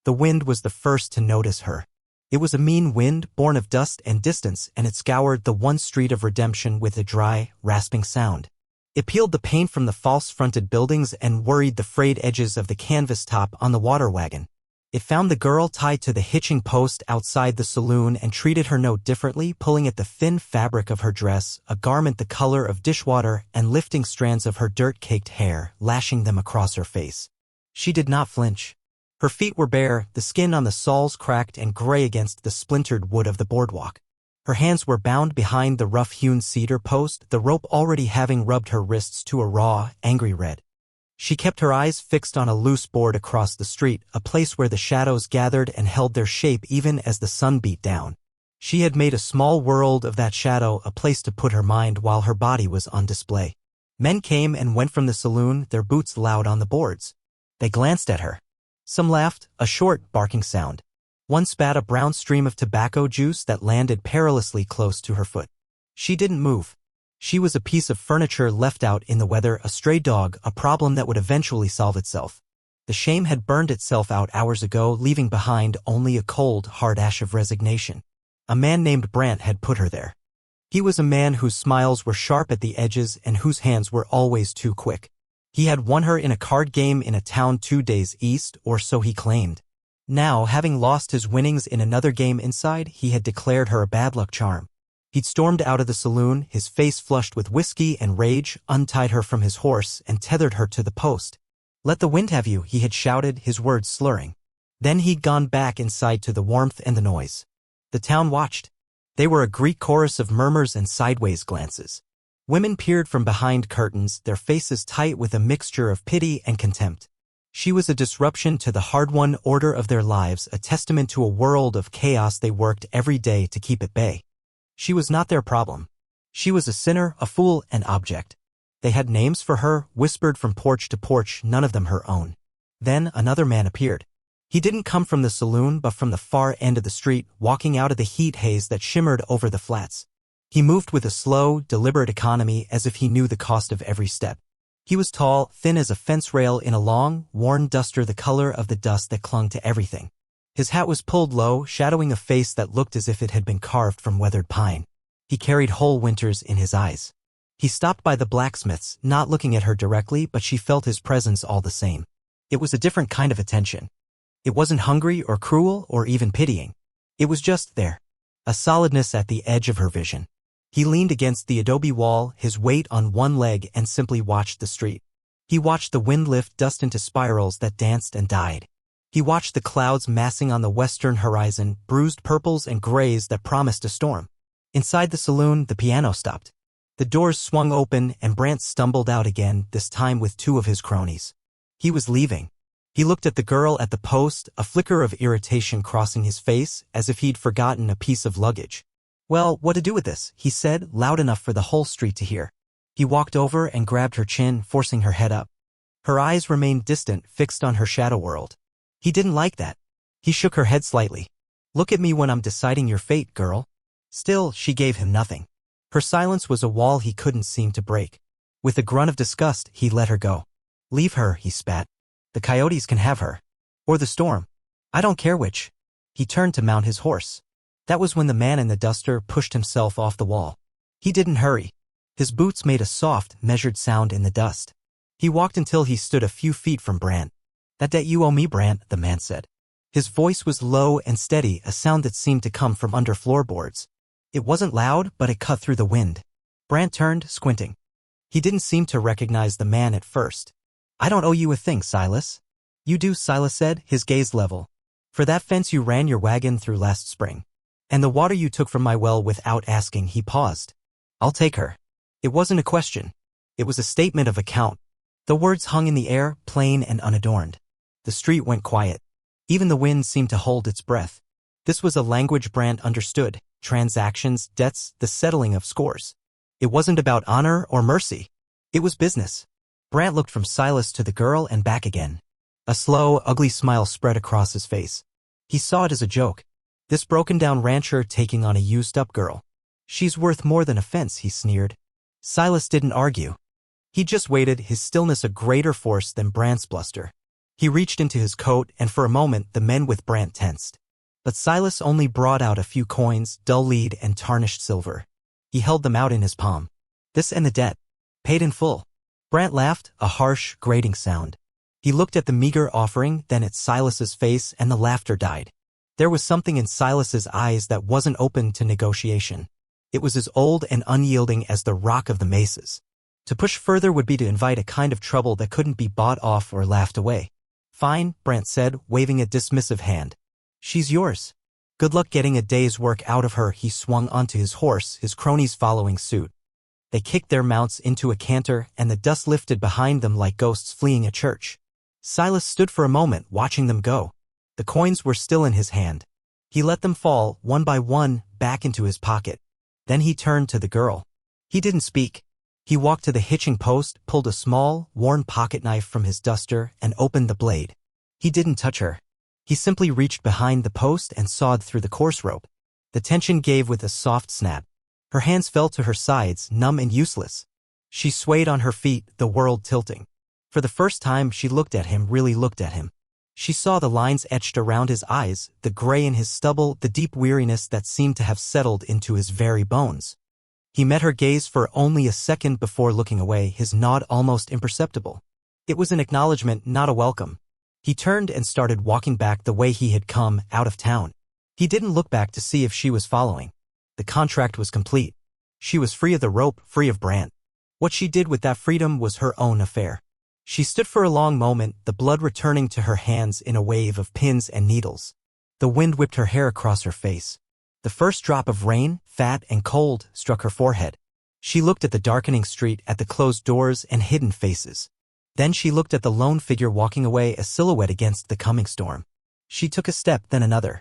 The wind was the first to notice her. It was a mean wind, born of dust and distance, and it scoured the one street of redemption with a dry, rasping sound. It peeled the paint from the false-fronted buildings and worried the frayed edges of the canvas top on the water wagon. It found the girl tied to the hitching post outside the saloon and treated her no differently, pulling at the thin fabric of her dress, a garment the color of dishwater, and lifting strands of her dirt-caked hair, lashing them across her face. She did not flinch. Her feet were bare, the skin on the soles cracked and gray against the splintered wood of the boardwalk. Her hands were bound behind the rough-hewn cedar post, the rope already having rubbed her wrists to a raw, angry red. She kept her eyes fixed on a loose board across the street, a place where the shadows gathered and held their shape even as the sun beat down. She had made a small world of that shadow, a place to put her mind while her body was on display. Men came and went from the saloon, their boots loud on the boards. They glanced at her. Some laughed, a short, barking sound. One spat a brown stream of tobacco juice that landed perilously close to her foot. She didn't move. She was a piece of furniture left out in the weather, a stray dog, a problem that would eventually solve itself. The shame had burned itself out hours ago, leaving behind only a cold, hard ash of resignation. A man named Brant had put her there. He was a man whose smiles were sharp at the edges and whose hands were always too quick. He had won her in a card game in a town 2 days east, or so he claimed. Now, having lost his winnings in another game inside, he had declared her a bad luck charm. He'd stormed out of the saloon, his face flushed with whiskey and rage, untied her from his horse, and tethered her to the post. "Let the wind have you," he had shouted, his words slurring. Then he'd gone back inside to the warmth and the noise. The town watched. They were a Greek chorus of murmurs and sideways glances. Women peered from behind curtains, their faces tight with a mixture of pity and contempt. She was a disruption to the hard-won order of their lives, a testament to a world of chaos they worked every day to keep at bay. She was not their problem. She was a sinner, a fool, an object. They had names for her, whispered from porch to porch, none of them her own. Then another man appeared. He didn't come from the saloon but from the far end of the street, walking out of the heat haze that shimmered over the flats. He moved with a slow, deliberate economy as if he knew the cost of every step. He was tall, thin as a fence rail in a long, worn duster the color of the dust that clung to everything. His hat was pulled low, shadowing a face that looked as if it had been carved from weathered pine. He carried whole winters in his eyes. He stopped by the blacksmith's, not looking at her directly, but she felt his presence all the same. It was a different kind of attention. It wasn't hungry or cruel or even pitying. It was just there. A solidness at the edge of her vision. He leaned against the adobe wall, his weight on one leg, and simply watched the street. He watched the wind lift dust into spirals that danced and died. He watched the clouds massing on the western horizon, bruised purples and grays that promised a storm. Inside the saloon, the piano stopped. The doors swung open and Brant stumbled out again, this time with 2 of his cronies. He was leaving. He looked at the girl at the post, a flicker of irritation crossing his face, as if he'd forgotten a piece of luggage. "Well, what to do with this?" he said, loud enough for the whole street to hear. He walked over and grabbed her chin, forcing her head up. Her eyes remained distant, fixed on her shadow world. He didn't like that. He shook her head slightly. "Look at me when I'm deciding your fate, girl." Still, she gave him nothing. Her silence was a wall he couldn't seem to break. With a grunt of disgust, he let her go. "Leave her," he spat. "The coyotes can have her. Or the storm. I don't care which." He turned to mount his horse. That was when the man in the duster pushed himself off the wall. He didn't hurry. His boots made a soft, measured sound in the dust. He walked until he stood a few feet from Brant. "That debt you owe me, Brant," the man said. His voice was low and steady, a sound that seemed to come from under floorboards. It wasn't loud, but it cut through the wind. Brant turned, squinting. He didn't seem to recognize the man at first. "I don't owe you a thing, Silas." "You do," Silas said, his gaze level. "For that fence you ran your wagon through last spring. And the water you took from my well without asking." He paused. "I'll take her." It wasn't a question. It was a statement of account. The words hung in the air, plain and unadorned. The street went quiet. Even the wind seemed to hold its breath. This was a language Brant understood. Transactions, debts, the settling of scores. It wasn't about honor or mercy. It was business. Brant looked from Silas to the girl and back again. A slow, ugly smile spread across his face. He saw it as a joke. This broken-down rancher taking on a used-up girl. "She's worth more than a fence," he sneered. Silas didn't argue. He just waited, his stillness a greater force than Brant's bluster. He reached into his coat, and for a moment the men with Brant tensed. But Silas only brought out a few coins, dull lead and tarnished silver. He held them out in his palm. This and the debt. Paid in full. Brant laughed, a harsh, grating sound. He looked at the meager offering, then at Silas's face, and the laughter died. There was something in Silas's eyes that wasn't open to negotiation. It was as old and unyielding as the rock of the mesas. To push further would be to invite a kind of trouble that couldn't be bought off or laughed away. Fine, Brant said, waving a dismissive hand. She's yours. Good luck getting a day's work out of her. He swung onto his horse, his cronies following suit. They kicked their mounts into a canter, and the dust lifted behind them like ghosts fleeing a church. Silas stood for a moment, watching them go. The coins were still in his hand. He let them fall, one by one, back into his pocket. Then he turned to the girl. He didn't speak. He walked to the hitching post, pulled a small, worn pocketknife from his duster, and opened the blade. He didn't touch her. He simply reached behind the post and sawed through the coarse rope. The tension gave with a soft snap. Her hands fell to her sides, numb and useless. She swayed on her feet, the world tilting. For the first time she looked at him, really looked at him. She saw the lines etched around his eyes, the gray in his stubble, the deep weariness that seemed to have settled into his very bones. He met her gaze for only a second before looking away, his nod almost imperceptible. It was an acknowledgement, not a welcome. He turned and started walking back the way he had come, out of town. He didn't look back to see if she was following. The contract was complete. She was free of the rope, free of Brant. What she did with that freedom was her own affair. She stood for a long moment, the blood returning to her hands in a wave of pins and needles. The wind whipped her hair across her face. The first drop of rain, fat and cold, struck her forehead. She looked at the darkening street, at the closed doors and hidden faces. Then she looked at the lone figure walking away, a silhouette against the coming storm. She took a step, then another.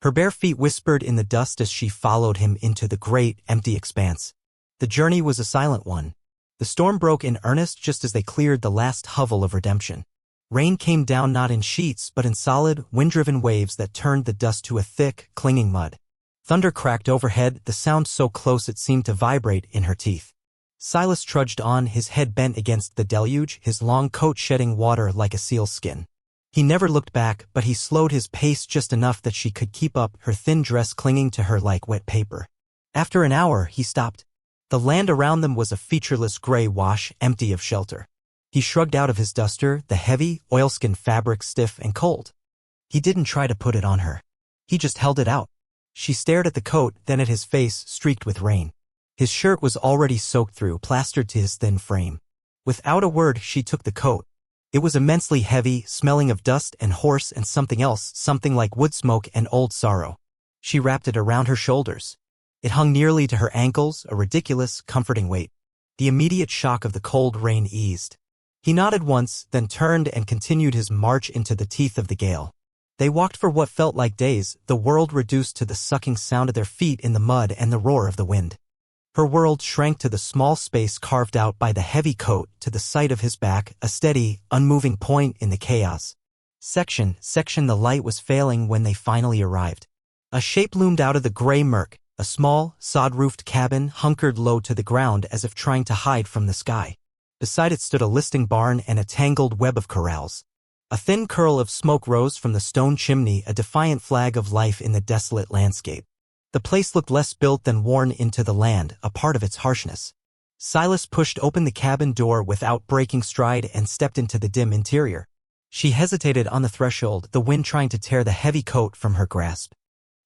Her bare feet whispered in the dust as she followed him into the great, empty expanse. The journey was a silent one. The storm broke in earnest just as they cleared the last hovel of redemption. Rain came down not in sheets but in solid, wind-driven waves that turned the dust to a thick, clinging mud. Thunder cracked overhead, the sound so close it seemed to vibrate in her teeth. Silas trudged on, his head bent against the deluge, his long coat shedding water like a seal's skin. He never looked back, but he slowed his pace just enough that she could keep up, her thin dress clinging to her like wet paper. After an hour, he stopped. The land around them was a featureless gray wash, empty of shelter. He shrugged out of his duster, the heavy, oilskin fabric stiff and cold. He didn't try to put it on her. He just held it out. She stared at the coat, then at his face, streaked with rain. His shirt was already soaked through, plastered to his thin frame. Without a word, she took the coat. It was immensely heavy, smelling of dust and horse and something else, something like wood smoke and old sorrow. She wrapped it around her shoulders. It hung nearly to her ankles, a ridiculous, comforting weight. The immediate shock of the cold rain eased. He nodded once, then turned and continued his march into the teeth of the gale. They walked for what felt like days, the world reduced to the sucking sound of their feet in the mud and the roar of the wind. Her world shrank to the small space carved out by the heavy coat, to the sight of his back, a steady, unmoving point in the chaos. Section, the light was failing when they finally arrived. A shape loomed out of the gray murk, a small, sod-roofed cabin hunkered low to the ground as if trying to hide from the sky. Beside it stood a listing barn and a tangled web of corrals. A thin curl of smoke rose from the stone chimney, a defiant flag of life in the desolate landscape. The place looked less built than worn into the land, a part of its harshness. Silas pushed open the cabin door without breaking stride and stepped into the dim interior. She hesitated on the threshold, the wind trying to tear the heavy coat from her grasp.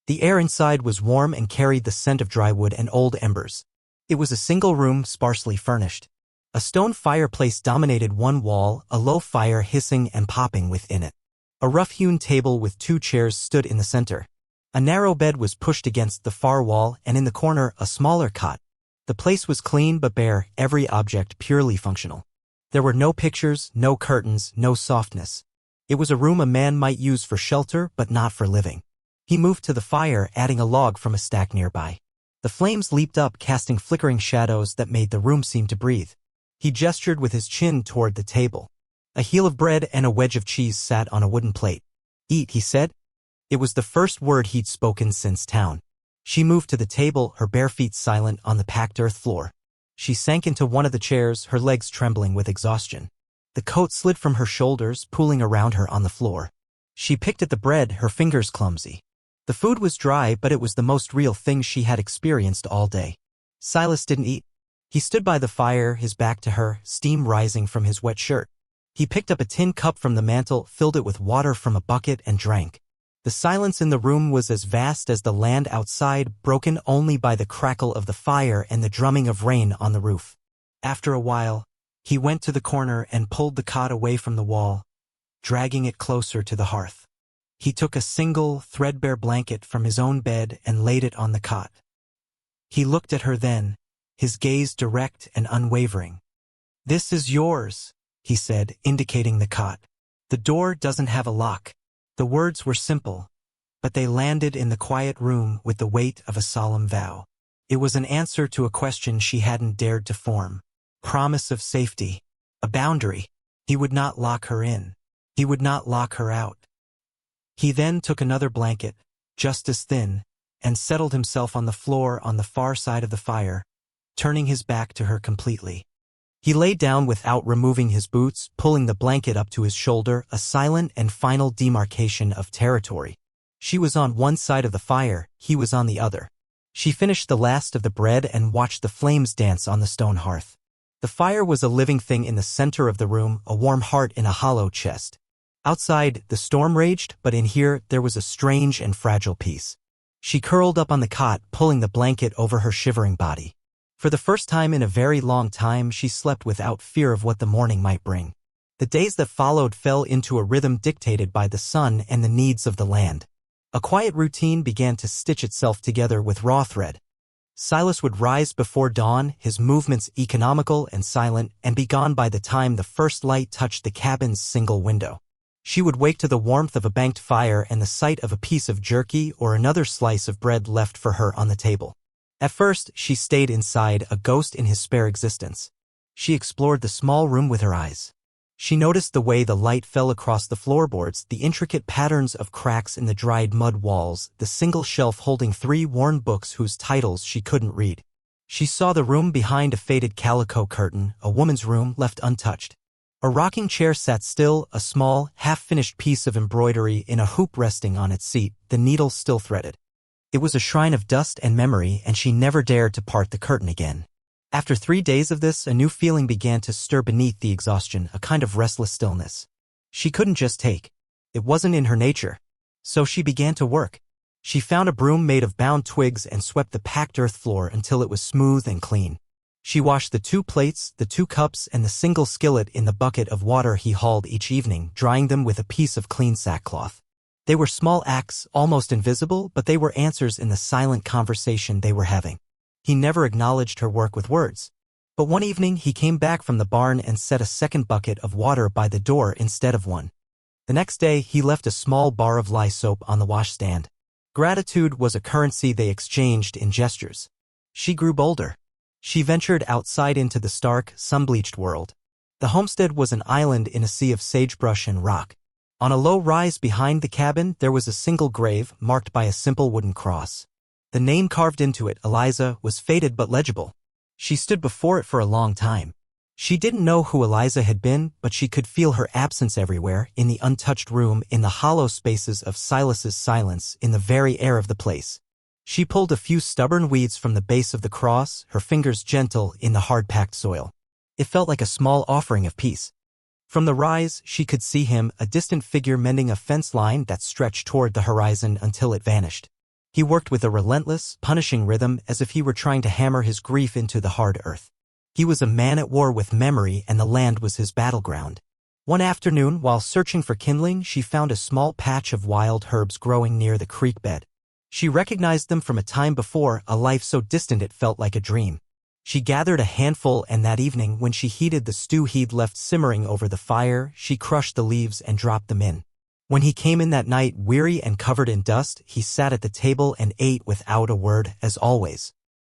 The air inside was warm and carried the scent of dry wood and old embers. It was a single room, sparsely furnished. A stone fireplace dominated one wall, a low fire hissing and popping within it. A rough-hewn table with 2 chairs stood in the center. A narrow bed was pushed against the far wall, and in the corner, a smaller cot. The place was clean but bare, every object purely functional. There were no pictures, no curtains, no softness. It was a room a man might use for shelter, but not for living. He moved to the fire, adding a log from a stack nearby. The flames leaped up, casting flickering shadows that made the room seem to breathe. He gestured with his chin toward the table. A heel of bread and a wedge of cheese sat on a wooden plate. "Eat," he said. It was the first word he'd spoken since town. She moved to the table, her bare feet silent on the packed earth floor. She sank into one of the chairs, her legs trembling with exhaustion. The coat slid from her shoulders, pooling around her on the floor. She picked at the bread, her fingers clumsy. The food was dry, but it was the most real thing she had experienced all day. Silas didn't eat. He stood by the fire, his back to her, steam rising from his wet shirt. He picked up a tin cup from the mantel, filled it with water from a bucket, and drank. The silence in the room was as vast as the land outside, broken only by the crackle of the fire and the drumming of rain on the roof. After a while, he went to the corner and pulled the cot away from the wall, dragging it closer to the hearth. He took a single, threadbare blanket from his own bed and laid it on the cot. He looked at her then, his gaze direct and unwavering. "This is yours," he said, indicating the cot. "The door doesn't have a lock." The words were simple, but they landed in the quiet room with the weight of a solemn vow. It was an answer to a question she hadn't dared to form. Promise of safety. A boundary. He would not lock her in. He would not lock her out. He then took another blanket, just as thin, and settled himself on the floor on the far side of the fire, turning his back to her completely. He lay down without removing his boots, pulling the blanket up to his shoulder, a silent and final demarcation of territory. She was on one side of the fire, he was on the other. She finished the last of the bread and watched the flames dance on the stone hearth. The fire was a living thing in the center of the room, a warm heart in a hollow chest. Outside, the storm raged, but in here, there was a strange and fragile peace. She curled up on the cot, pulling the blanket over her shivering body. For the first time in a very long time, she slept without fear of what the morning might bring. The days that followed fell into a rhythm dictated by the sun and the needs of the land. A quiet routine began to stitch itself together with raw thread. Silas would rise before dawn, his movements economical and silent, and be gone by the time the first light touched the cabin's single window. She would wake to the warmth of a banked fire and the sight of a piece of jerky or another slice of bread left for her on the table. At first, she stayed inside, a ghost in his spare existence. She explored the small room with her eyes. She noticed the way the light fell across the floorboards, the intricate patterns of cracks in the dried mud walls, the single shelf holding 3 worn books whose titles she couldn't read. She saw the room behind a faded calico curtain, a woman's room left untouched. A rocking chair sat still, a small, half-finished piece of embroidery in a hoop resting on its seat, the needle still threaded. It was a shrine of dust and memory, and she never dared to part the curtain again. After 3 days of this, a new feeling began to stir beneath the exhaustion, a kind of restless stillness. She couldn't just take. It wasn't in her nature. So she began to work. She found a broom made of bound twigs and swept the packed earth floor until it was smooth and clean. She washed the 2 plates, the 2 cups, and the single skillet in the bucket of water he hauled each evening, drying them with a piece of clean sackcloth. They were small acts, almost invisible, but they were answers in the silent conversation they were having. He never acknowledged her work with words. But one evening he came back from the barn and set a second bucket of water by the door instead of one. The next day he left a small bar of lye soap on the washstand. Gratitude was a currency they exchanged in gestures. She grew bolder. She ventured outside into the stark, sun-bleached world. The homestead was an island in a sea of sagebrush and rock. On a low rise behind the cabin, there was a single grave, marked by a simple wooden cross. The name carved into it, Eliza, was faded but legible. She stood before it for a long time. She didn't know who Eliza had been, but she could feel her absence everywhere, in the untouched room, in the hollow spaces of Silas's silence, in the very air of the place. She pulled a few stubborn weeds from the base of the cross, her fingers gentle in the hard-packed soil. It felt like a small offering of peace. From the rise, she could see him, a distant figure mending a fence line that stretched toward the horizon until it vanished. He worked with a relentless, punishing rhythm as if he were trying to hammer his grief into the hard earth. He was a man at war with memory, and the land was his battleground. One afternoon, while searching for kindling, she found a small patch of wild herbs growing near the creek bed. She recognized them from a time before, a life so distant it felt like a dream. She gathered a handful, and that evening, when she heated the stew he'd left simmering over the fire, she crushed the leaves and dropped them in. When he came in that night, weary and covered in dust, he sat at the table and ate without a word, as always.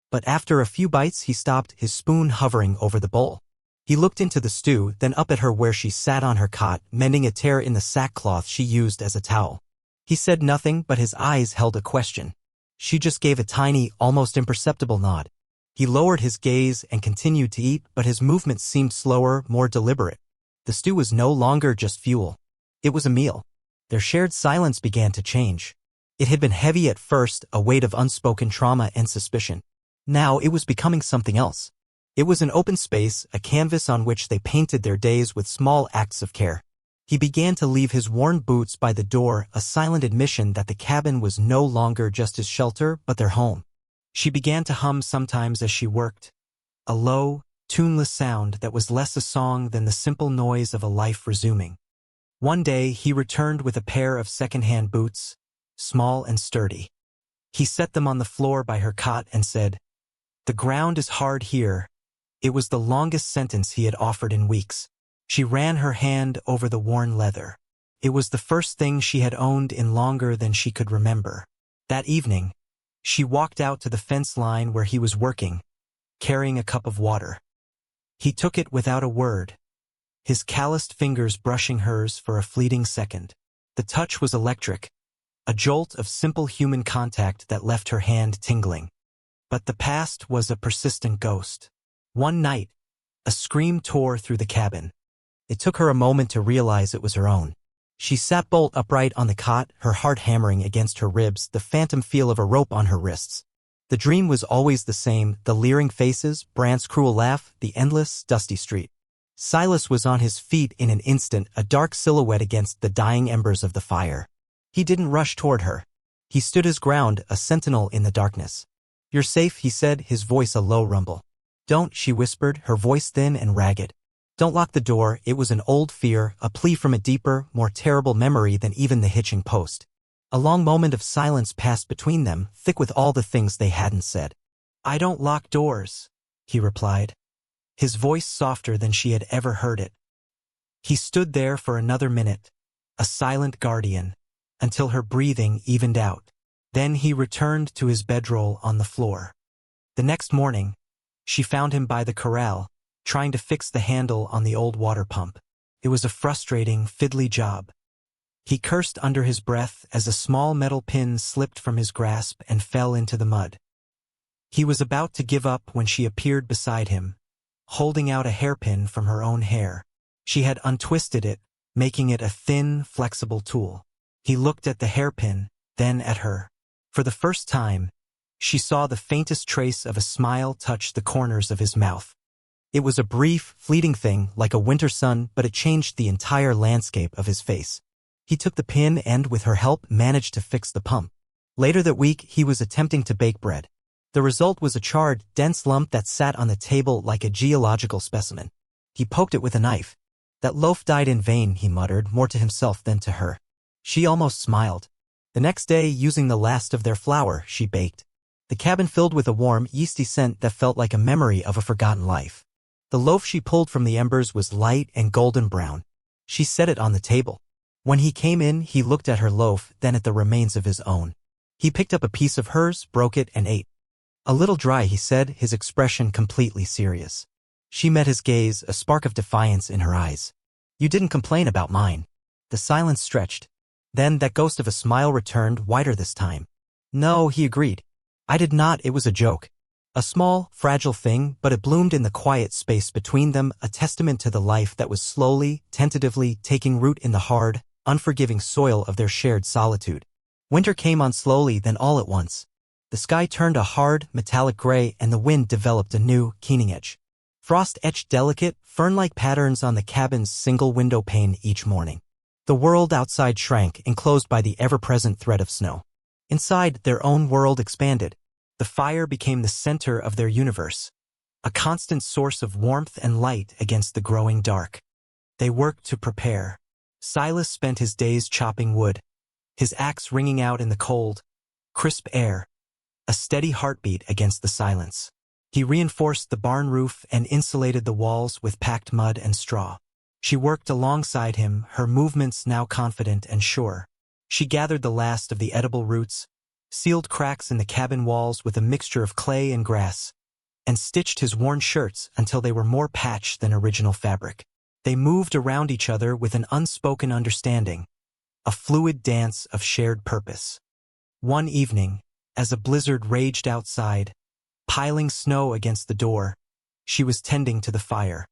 But after a few bites he stopped, his spoon hovering over the bowl. He looked into the stew, then up at her where she sat on her cot, mending a tear in the sackcloth she used as a towel. He said nothing, but his eyes held a question. She just gave a tiny, almost imperceptible nod. He lowered his gaze and continued to eat, but his movements seemed slower, more deliberate. The stew was no longer just fuel. It was a meal. Their shared silence began to change. It had been heavy at first, a weight of unspoken trauma and suspicion. Now it was becoming something else. It was an open space, a canvas on which they painted their days with small acts of care. He began to leave his worn boots by the door, a silent admission that the cabin was no longer just his shelter but their home. She began to hum sometimes as she worked, a low, tuneless sound that was less a song than the simple noise of a life resuming. One day he returned with a pair of second-hand boots, small and sturdy. He set them on the floor by her cot and said, "The ground is hard here." It was the longest sentence he had offered in weeks. She ran her hand over the worn leather. It was the first thing she had owned in longer than she could remember. That evening, she walked out to the fence line where he was working, carrying a cup of water. He took it without a word, his calloused fingers brushing hers for a fleeting second. The touch was electric, a jolt of simple human contact that left her hand tingling. But the past was a persistent ghost. One night, a scream tore through the cabin. It took her a moment to realize it was her own. She sat bolt upright on the cot, her heart hammering against her ribs, the phantom feel of a rope on her wrists. The dream was always the same, the leering faces, Brandt's cruel laugh, the endless, dusty street. Silas was on his feet in an instant, a dark silhouette against the dying embers of the fire. He didn't rush toward her. He stood his ground, a sentinel in the darkness. "You're safe," he said, his voice a low rumble. "Don't," she whispered, her voice thin and ragged. "Don't lock the door." It was an old fear, a plea from a deeper, more terrible memory than even the hitching post. A long moment of silence passed between them, thick with all the things they hadn't said. "I don't lock doors," he replied, his voice softer than she had ever heard it. He stood there for another minute, a silent guardian, until her breathing evened out. Then he returned to his bedroll on the floor. The next morning, she found him by the corral, trying to fix the handle on the old water pump. It was a frustrating, fiddly job. He cursed under his breath as a small metal pin slipped from his grasp and fell into the mud. He was about to give up when she appeared beside him, holding out a hairpin from her own hair. She had untwisted it, making it a thin, flexible tool. He looked at the hairpin, then at her. For the first time, she saw the faintest trace of a smile touch the corners of his mouth. It was a brief, fleeting thing, like a winter sun, but it changed the entire landscape of his face. He took the pin and, with her help, managed to fix the pump. Later that week, he was attempting to bake bread. The result was a charred, dense lump that sat on the table like a geological specimen. He poked it with a knife. "That loaf died in vain," he muttered, more to himself than to her. She almost smiled. The next day, using the last of their flour, she baked. The cabin filled with a warm, yeasty scent that felt like a memory of a forgotten life. The loaf she pulled from the embers was light and golden brown. She set it on the table. When he came in, he looked at her loaf, then at the remains of his own. He picked up a piece of hers, broke it, and ate. "A little dry," he said, his expression completely serious. She met his gaze, a spark of defiance in her eyes. "You didn't complain about mine." The silence stretched. Then that ghost of a smile returned, wider this time. "No," he agreed. "I did not, it was a joke. A small, fragile thing, but it bloomed in the quiet space between them, a testament to the life that was slowly, tentatively taking root in the hard, unforgiving soil of their shared solitude." Winter came on slowly, then all at once. The sky turned a hard, metallic gray, and the wind developed a new, keening edge. Frost etched delicate, fern-like patterns on the cabin's single window pane each morning. The world outside shrank, enclosed by the ever-present threat of snow. Inside, their own world expanded. The fire became the center of their universe, a constant source of warmth and light against the growing dark. They worked to prepare. Silas spent his days chopping wood, his axe ringing out in the cold, crisp air, a steady heartbeat against the silence. He reinforced the barn roof and insulated the walls with packed mud and straw. She worked alongside him, her movements now confident and sure. She gathered the last of the edible roots, sealed cracks in the cabin walls with a mixture of clay and grass, and stitched his worn shirts until they were more patch than original fabric. They moved around each other with an unspoken understanding, a fluid dance of shared purpose. One evening, as a blizzard raged outside, piling snow against the door, she was tending to the fire.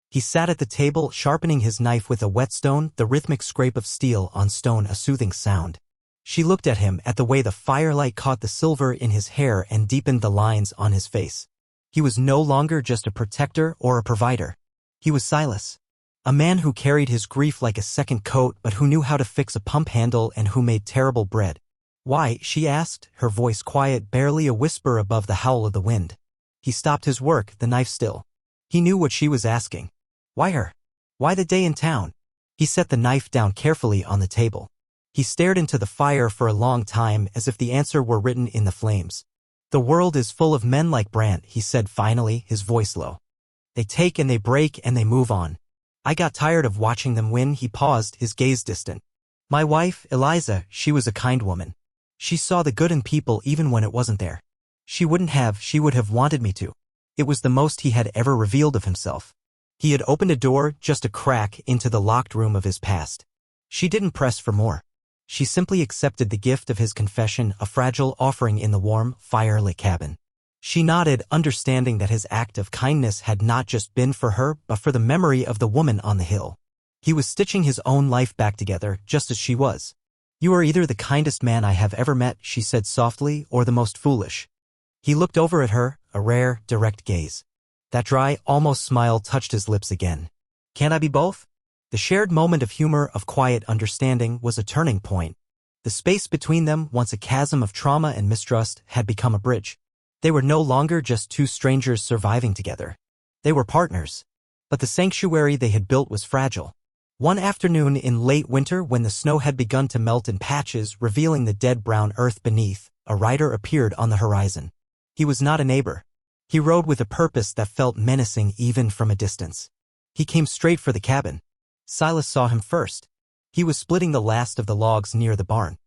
He sat at the table, sharpening his knife with a whetstone, the rhythmic scrape of steel on stone a soothing sound. She looked at him, at the way the firelight caught the silver in his hair and deepened the lines on his face. He was no longer just a protector or a provider. He was Silas. A man who carried his grief like a second coat, but who knew how to fix a pump handle and who made terrible bread. "Why?" she asked, her voice quiet, barely a whisper above the howl of the wind. He stopped his work, the knife still. He knew what she was asking. Why her? Why the day in town? He set the knife down carefully on the table. He stared into the fire for a long time, as if the answer were written in the flames. "The world is full of men like Brant," he said finally, his voice low. "They take and they break and they move on. I got tired of watching them win." He paused, his gaze distant. "My wife, Eliza, she was a kind woman. She saw the good in people even when it wasn't there. She would have wanted me to." It was the most he had ever revealed of himself. He had opened a door, just a crack, into the locked room of his past. She didn't press for more. She simply accepted the gift of his confession, a fragile offering in the warm, fire-lit cabin. She nodded, understanding that his act of kindness had not just been for her, but for the memory of the woman on the hill. He was stitching his own life back together, just as she was. "You are either the kindest man I have ever met," she said softly, "or the most foolish." He looked over at her, a rare, direct gaze. That dry, almost smile touched his lips again. "Can't I be both?" The shared moment of humor, of quiet understanding, was a turning point. The space between them, once a chasm of trauma and mistrust, had become a bridge. They were no longer just two strangers surviving together. They were partners. But the sanctuary they had built was fragile. One afternoon in late winter, when the snow had begun to melt in patches, revealing the dead brown earth beneath, a rider appeared on the horizon. He was not a neighbor. He rode with a purpose that felt menacing even from a distance. He came straight for the cabin. Silas saw him first. He was splitting the last of the logs near the barn.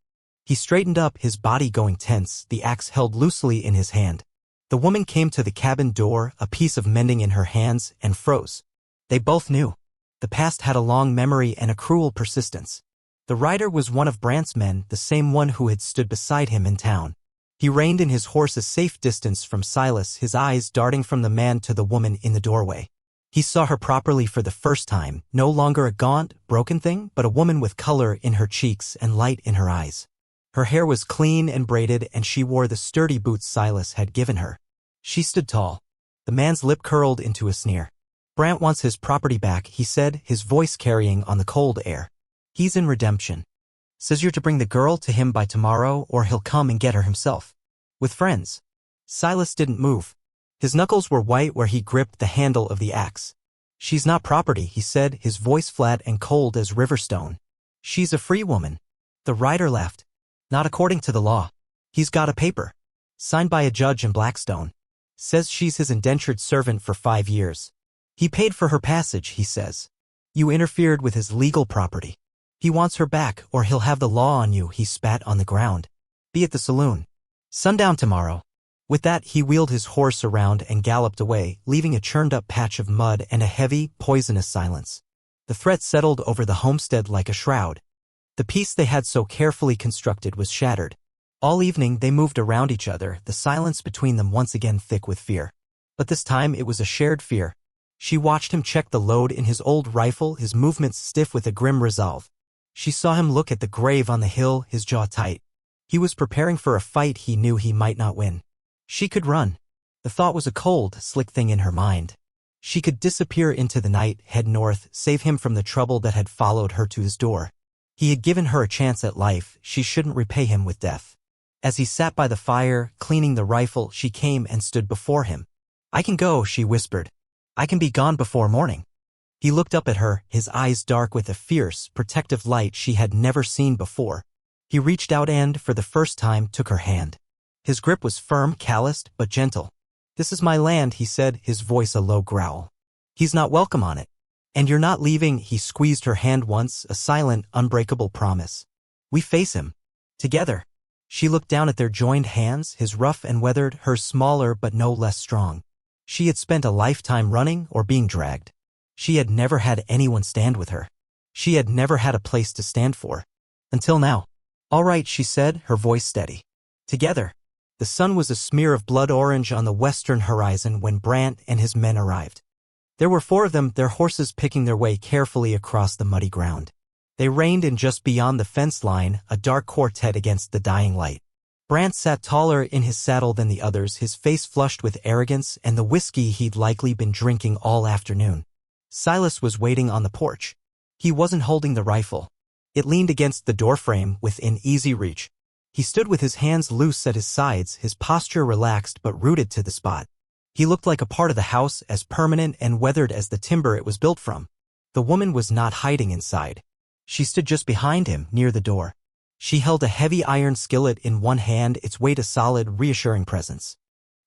He straightened up, his body going tense, the axe held loosely in his hand. The woman came to the cabin door, a piece of mending in her hands, and froze. They both knew. The past had a long memory and a cruel persistence. The rider was one of Brant's men, the same one who had stood beside him in town. He reined in his horse a safe distance from Silas, his eyes darting from the man to the woman in the doorway. He saw her properly for the first time, no longer a gaunt, broken thing, but a woman with color in her cheeks and light in her eyes. Her hair was clean and braided, and she wore the sturdy boots Silas had given her. She stood tall. The man's lip curled into a sneer. "Brant wants his property back," he said, his voice carrying on the cold air. "He's in redemption. Says you're to bring the girl to him by tomorrow, or he'll come and get her himself. With friends." Silas didn't move. His knuckles were white where he gripped the handle of the axe. "She's not property," he said, his voice flat and cold as riverstone. "She's a free woman." The rider laughed. "Not according to the law. He's got a paper. Signed by a judge in Blackstone. Says she's his indentured servant for 5 years. He paid for her passage, he says. You interfered with his legal property. He wants her back, or he'll have the law on you." He spat on the ground. "Be at the saloon. Sundown tomorrow." With that, he wheeled his horse around and galloped away, leaving a churned-up patch of mud and a heavy, poisonous silence. The threat settled over the homestead like a shroud. The peace they had so carefully constructed was shattered. All evening they moved around each other, the silence between them once again thick with fear. But this time it was a shared fear. She watched him check the load in his old rifle, his movements stiff with a grim resolve. She saw him look at the grave on the hill, his jaw tight. He was preparing for a fight he knew he might not win. She could run. The thought was a cold, slick thing in her mind. She could disappear into the night, head north, save him from the trouble that had followed her to his door. He had given her a chance at life, she shouldn't repay him with death. As he sat by the fire, cleaning the rifle, she came and stood before him. "I can go," she whispered. "I can be gone before morning." He looked up at her, his eyes dark with a fierce, protective light she had never seen before. He reached out and, for the first time, took her hand. His grip was firm, calloused, but gentle. "This is my land," he said, his voice a low growl. "He's not welcome on it. And you're not leaving." He squeezed her hand once, a silent, unbreakable promise. "We face him. Together." She looked down at their joined hands, his rough and weathered, hers smaller but no less strong. She had spent a lifetime running or being dragged. She had never had anyone stand with her. She had never had a place to stand for. Until now. "All right," she said, her voice steady. Together. The sun was a smear of blood orange on the western horizon when Brant and his men arrived. There were 4 of them, their horses picking their way carefully across the muddy ground. They reined in just beyond the fence line, a dark quartet against the dying light. Brant sat taller in his saddle than the others, his face flushed with arrogance and the whiskey he'd likely been drinking all afternoon. Silas was waiting on the porch. He wasn't holding the rifle. It leaned against the doorframe within easy reach. He stood with his hands loose at his sides, his posture relaxed but rooted to the spot. He looked like a part of the house, as permanent and weathered as the timber it was built from. The woman was not hiding inside. She stood just behind him, near the door. She held a heavy iron skillet in one hand, its weight a solid, reassuring presence.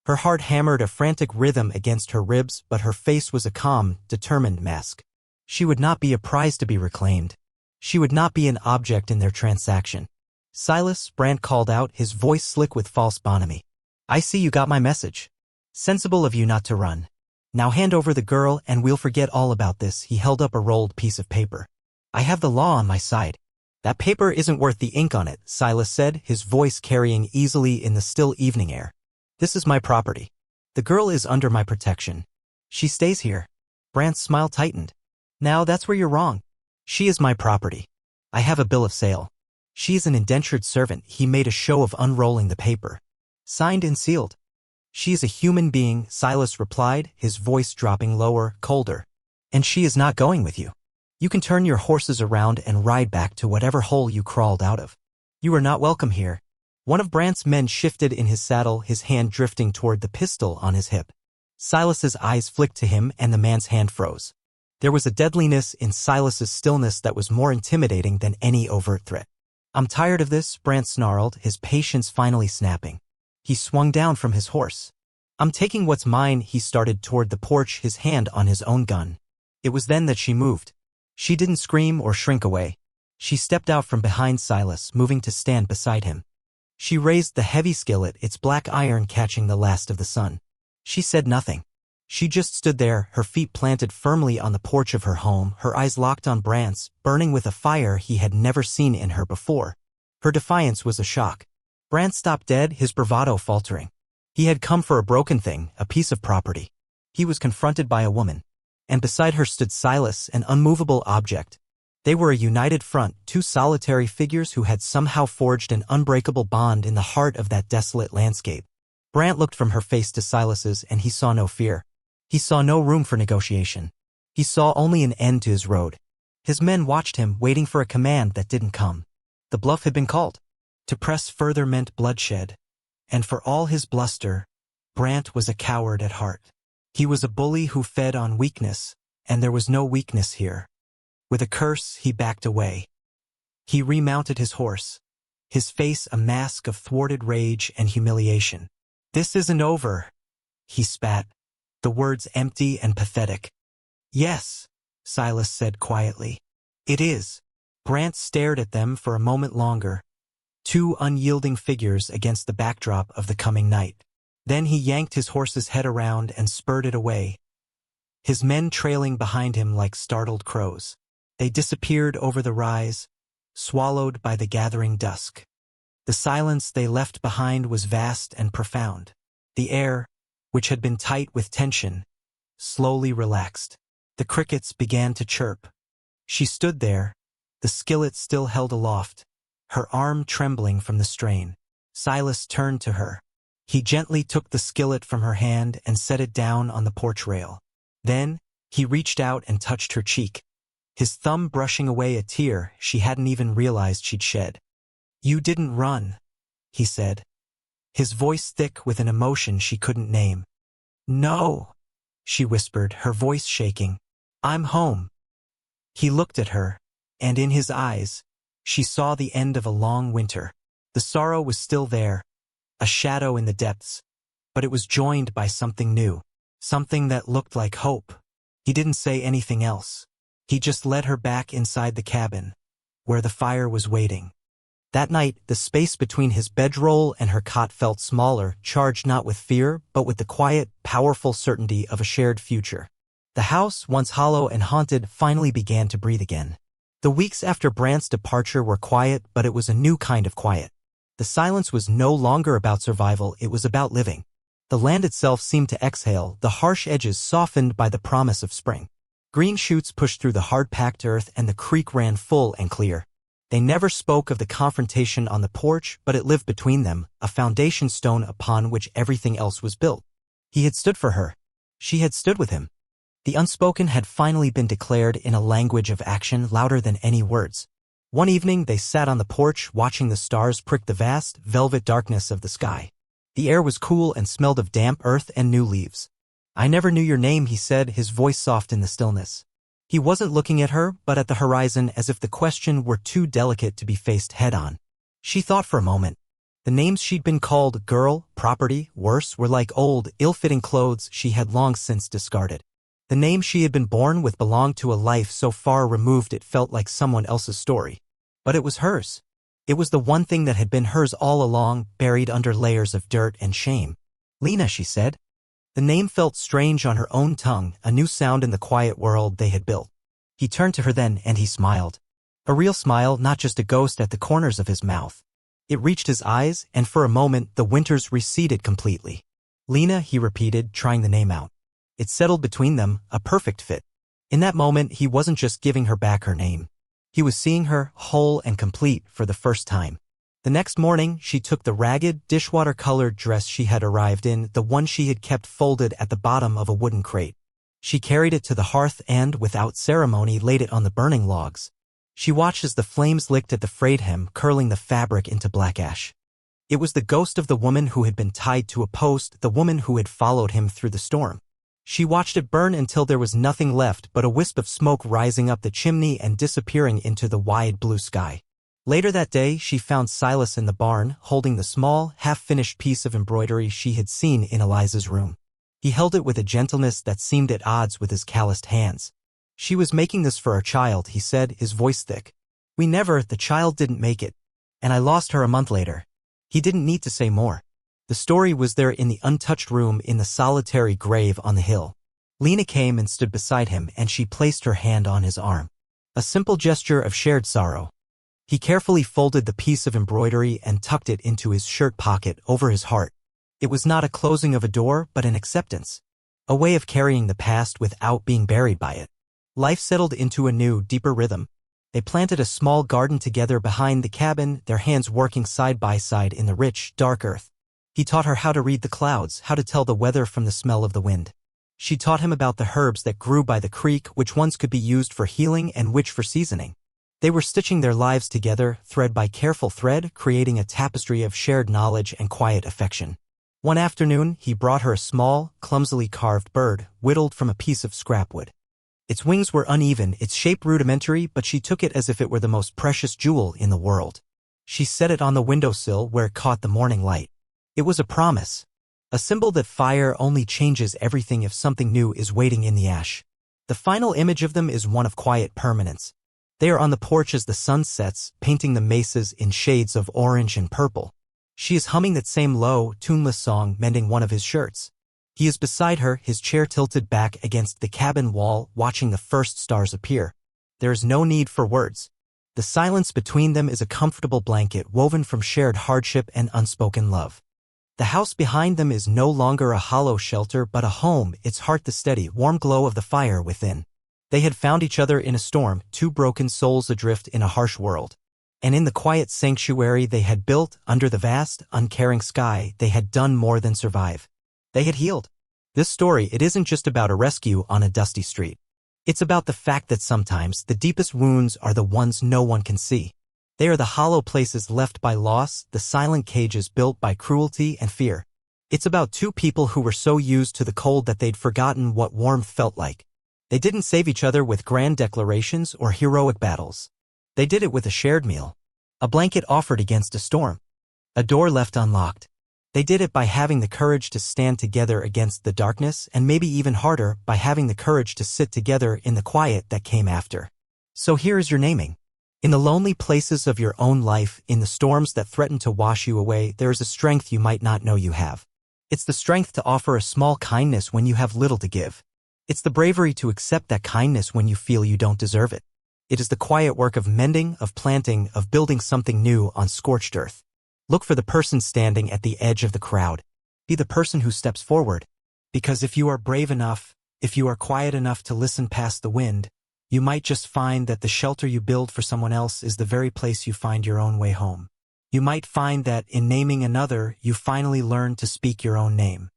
Her heart hammered a frantic rhythm against her ribs, but her face was a calm, determined mask. She would not be a prize to be reclaimed. She would not be an object in their transaction. "Silas," Brant called out, his voice slick with false bonhomie. "I see you got my message. Sensible of you not to run. Now hand over the girl and we'll forget all about this." He held up a rolled piece of paper. "I have the law on my side." "That paper isn't worth the ink on it," Silas said, his voice carrying easily in the still evening air. "This is my property. The girl is under my protection. She stays here." Brant's smile tightened. "Now that's where you're wrong. She is my property. I have a bill of sale. She is an indentured servant." He made a show of unrolling the paper. "Signed and sealed." "She is a human being," Silas replied, his voice dropping lower, colder. "And she is not going with you. You can turn your horses around and ride back to whatever hole you crawled out of. You are not welcome here." One of Brant's men shifted in his saddle, his hand drifting toward the pistol on his hip. Silas's eyes flicked to him and the man's hand froze. There was a deadliness in Silas's stillness that was more intimidating than any overt threat. "I'm tired of this," Brant snarled, his patience finally snapping. He swung down from his horse. "I'm taking what's mine." He started toward the porch, his hand on his own gun. It was then that she moved. She didn't scream or shrink away. She stepped out from behind Silas, moving to stand beside him. She raised the heavy skillet, its black iron catching the last of the sun. She said nothing. She just stood there, her feet planted firmly on the porch of her home, her eyes locked on Brant's, burning with a fire he had never seen in her before. Her defiance was a shock. Brant stopped dead, his bravado faltering. He had come for a broken thing, a piece of property. He was confronted by a woman. And beside her stood Silas, an unmovable object. They were a united front, 2 solitary figures who had somehow forged an unbreakable bond in the heart of that desolate landscape. Brant looked from her face to Silas's, and he saw no fear. He saw no room for negotiation. He saw only an end to his road. His men watched him, waiting for a command that didn't come. The bluff had been called. To press further meant bloodshed. And for all his bluster, Brant was a coward at heart. He was a bully who fed on weakness, and there was no weakness here. With a curse, he backed away. He remounted his horse, his face a mask of thwarted rage and humiliation. "This isn't over," he spat, the words empty and pathetic. "Yes," Silas said quietly. "It is." Brant stared at them for a moment longer, 2 unyielding figures against the backdrop of the coming night. Then he yanked his horse's head around and spurred it away, his men trailing behind him like startled crows. They disappeared over the rise, swallowed by the gathering dusk. The silence they left behind was vast and profound. The air, which had been tight with tension, slowly relaxed. The crickets began to chirp. She stood there, the skillet still held aloft, her arm trembling from the strain. Silas turned to her. He gently took the skillet from her hand and set it down on the porch rail. Then, he reached out and touched her cheek, his thumb brushing away a tear she hadn't even realized she'd shed. "You didn't run," he said, his voice thick with an emotion she couldn't name. "No," she whispered, her voice shaking. "I'm home." He looked at her, and in his eyes, she saw the end of a long winter. The sorrow was still there, a shadow in the depths, but it was joined by something new, something that looked like hope. He didn't say anything else. He just led her back inside the cabin, where the fire was waiting. That night, the space between his bedroll and her cot felt smaller, charged not with fear, but with the quiet, powerful certainty of a shared future. The house, once hollow and haunted, finally began to breathe again. The weeks after Brant's departure were quiet, but it was a new kind of quiet. The silence was no longer about survival, it was about living. The land itself seemed to exhale, the harsh edges softened by the promise of spring. Green shoots pushed through the hard-packed earth and the creek ran full and clear. They never spoke of the confrontation on the porch, but it lived between them, a foundation stone upon which everything else was built. He had stood for her. She had stood with him. The unspoken had finally been declared in a language of action louder than any words. One evening they sat on the porch watching the stars prick the vast, velvet darkness of the sky. The air was cool and smelled of damp earth and new leaves. "I never knew your name," he said, his voice soft in the stillness. He wasn't looking at her, but at the horizon as if the question were too delicate to be faced head-on. She thought for a moment. The names she'd been called, girl, property, worse, were like old, ill-fitting clothes she had long since discarded. The name she had been born with belonged to a life so far removed it felt like someone else's story. But it was hers. It was the one thing that had been hers all along, buried under layers of dirt and shame. "Lena," she said. The name felt strange on her own tongue, a new sound in the quiet world they had built. He turned to her then and he smiled. A real smile, not just a ghost at the corners of his mouth. It reached his eyes, and for a moment the winters receded completely. "Lena," he repeated, trying the name out. It settled between them, a perfect fit. In that moment he wasn't just giving her back her name. He was seeing her, whole and complete, for the first time. The next morning, she took the ragged, dishwater-colored dress she had arrived in, the one she had kept folded at the bottom of a wooden crate. She carried it to the hearth and, without ceremony, laid it on the burning logs. She watched as the flames licked at the frayed hem, curling the fabric into black ash. It was the ghost of the woman who had been tied to a post, the woman who had followed him through the storm. She watched it burn until there was nothing left but a wisp of smoke rising up the chimney and disappearing into the wide blue sky. Later that day, she found Silas in the barn, holding the small, half-finished piece of embroidery she had seen in Eliza's room. He held it with a gentleness that seemed at odds with his calloused hands. "She was making this for our child," he said, his voice thick. The child didn't make it. And I lost her a month later." He didn't need to say more. The story was there in the untouched room in the solitary grave on the hill. Lena came and stood beside him, and she placed her hand on his arm. A simple gesture of shared sorrow. He carefully folded the piece of embroidery and tucked it into his shirt pocket over his heart. It was not a closing of a door, but an acceptance. A way of carrying the past without being buried by it. Life settled into a new, deeper rhythm. They planted a small garden together behind the cabin, their hands working side by side in the rich, dark earth. He taught her how to read the clouds, how to tell the weather from the smell of the wind. She taught him about the herbs that grew by the creek, which ones could be used for healing and which for seasoning. They were stitching their lives together, thread by careful thread, creating a tapestry of shared knowledge and quiet affection. One afternoon, he brought her a small, clumsily carved bird, whittled from a piece of scrap wood. Its wings were uneven, its shape rudimentary, but she took it as if it were the most precious jewel in the world. She set it on the windowsill where it caught the morning light. It was a promise. A symbol that fire only changes everything if something new is waiting in the ash. The final image of them is one of quiet permanence. They are on the porch as the sun sets, painting the mesas in shades of orange and purple. She is humming that same low, tuneless song, mending one of his shirts. He is beside her, his chair tilted back against the cabin wall, watching the first stars appear. There is no need for words. The silence between them is a comfortable blanket woven from shared hardship and unspoken love. The house behind them is no longer a hollow shelter but a home, its heart the steady, warm glow of the fire within. They had found each other in a storm, two broken souls adrift in a harsh world. And in the quiet sanctuary they had built, under the vast, uncaring sky, they had done more than survive. They had healed. This story, it isn't just about a rescue on a dusty street. It's about the fact that sometimes the deepest wounds are the ones no one can see. They are the hollow places left by loss, the silent cages built by cruelty and fear. It's about two people who were so used to the cold that they'd forgotten what warmth felt like. They didn't save each other with grand declarations or heroic battles. They did it with a shared meal. A blanket offered against a storm. A door left unlocked. They did it by having the courage to stand together against the darkness, and maybe even harder, by having the courage to sit together in the quiet that came after. So here is your naming. In the lonely places of your own life, in the storms that threaten to wash you away, there is a strength you might not know you have. It's the strength to offer a small kindness when you have little to give. It's the bravery to accept that kindness when you feel you don't deserve it. It is the quiet work of mending, of planting, of building something new on scorched earth. Look for the person standing at the edge of the crowd. Be the person who steps forward. Because if you are brave enough, if you are quiet enough to listen past the wind, you might just find that the shelter you build for someone else is the very place you find your own way home. You might find that in naming another, you finally learn to speak your own name.